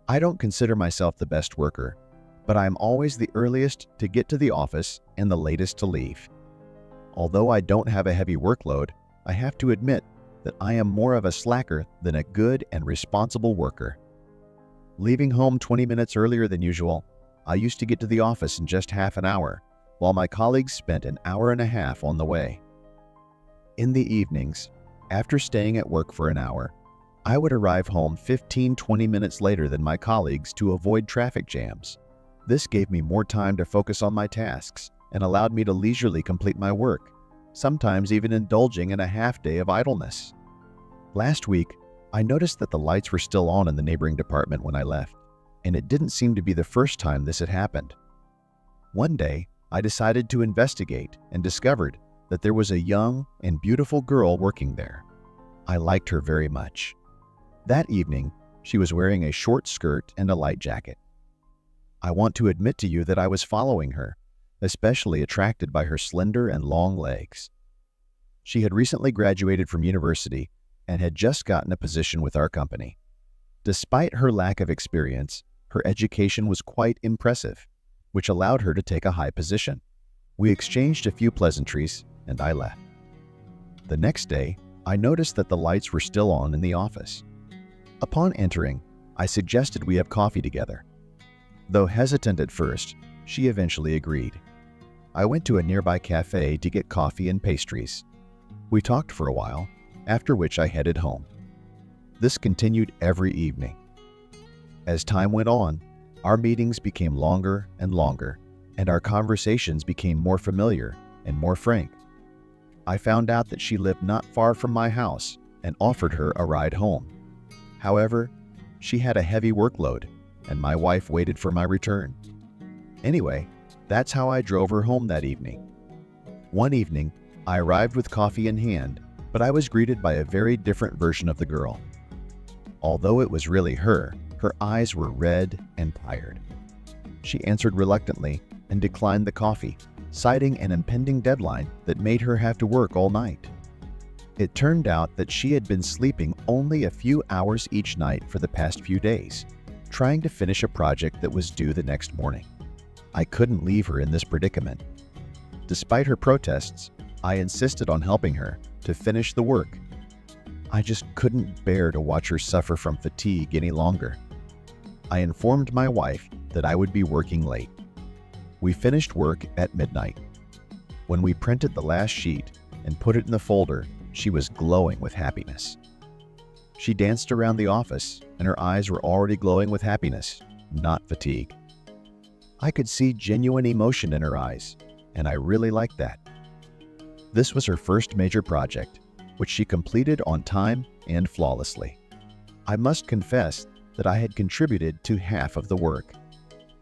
I don't consider myself the best worker, but I am always the earliest to get to the office and the latest to leave. Although I don't have a heavy workload, I have to admit that I am more of a slacker than a good and responsible worker. Leaving home 20 minutes earlier than usual, I used to get to the office in just half an hour, while my colleagues spent an hour and a half on the way. In the evenings, after staying at work for an hour, I would arrive home 15-20 minutes later than my colleagues to avoid traffic jams. This gave me more time to focus on my tasks and allowed me to leisurely complete my work, sometimes even indulging in a half-day of idleness. Last week, I noticed that the lights were still on in the neighboring department when I left, and it didn't seem to be the first time this had happened. One day, I decided to investigate and discovered that there was a young and beautiful girl working there. I liked her very much. That evening, she was wearing a short skirt and a light jacket. I want to admit to you that I was following her, especially attracted by her slender and long legs. She had recently graduated from university and had just gotten a position with our company. Despite her lack of experience, her education was quite impressive, which allowed her to take a high position. We exchanged a few pleasantries, and I left. The next day, I noticed that the lights were still on in the office. Upon entering, I suggested we have coffee together. Though hesitant at first, she eventually agreed. I went to a nearby cafe to get coffee and pastries. We talked for a while, after which I headed home. This continued every evening. As time went on, our meetings became longer and longer, and our conversations became more familiar and more frank. I found out that she lived not far from my house and offered her a ride home. However, she had a heavy workload, and my wife waited for my return. Anyway, that's how I drove her home that evening. One evening, I arrived with coffee in hand, but I was greeted by a very different version of the girl. Although it was really her, her eyes were red and tired. She answered reluctantly and declined the coffee, citing an impending deadline that made her have to work all night. It turned out that she had been sleeping only a few hours each night for the past few days, trying to finish a project that was due the next morning. I couldn't leave her in this predicament. Despite her protests, I insisted on helping her to finish the work. I just couldn't bear to watch her suffer from fatigue any longer. I informed my wife that I would be working late. We finished work at midnight. When we printed the last sheet and put it in the folder, she was glowing with happiness. She danced around the office, and her eyes were already glowing with happiness, not fatigue. I could see genuine emotion in her eyes, and I really liked that. This was her first major project, which she completed on time and flawlessly. I must confess that I had contributed to half of the work.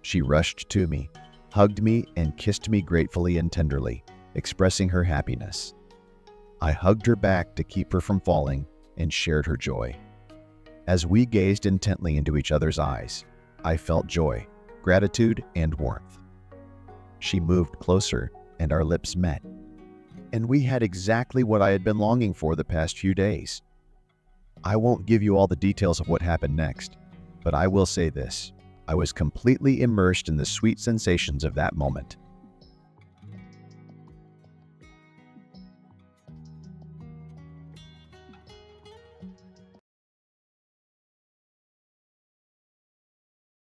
She rushed to me, hugged me, and kissed me gratefully and tenderly, expressing her happiness. I hugged her back to keep her from falling and shared her joy. As we gazed intently into each other's eyes, I felt joy, gratitude, and warmth. She moved closer, and our lips met. And we had exactly what I had been longing for the past few days. I won't give you all the details of what happened next, but I will say this: I was completely immersed in the sweet sensations of that moment.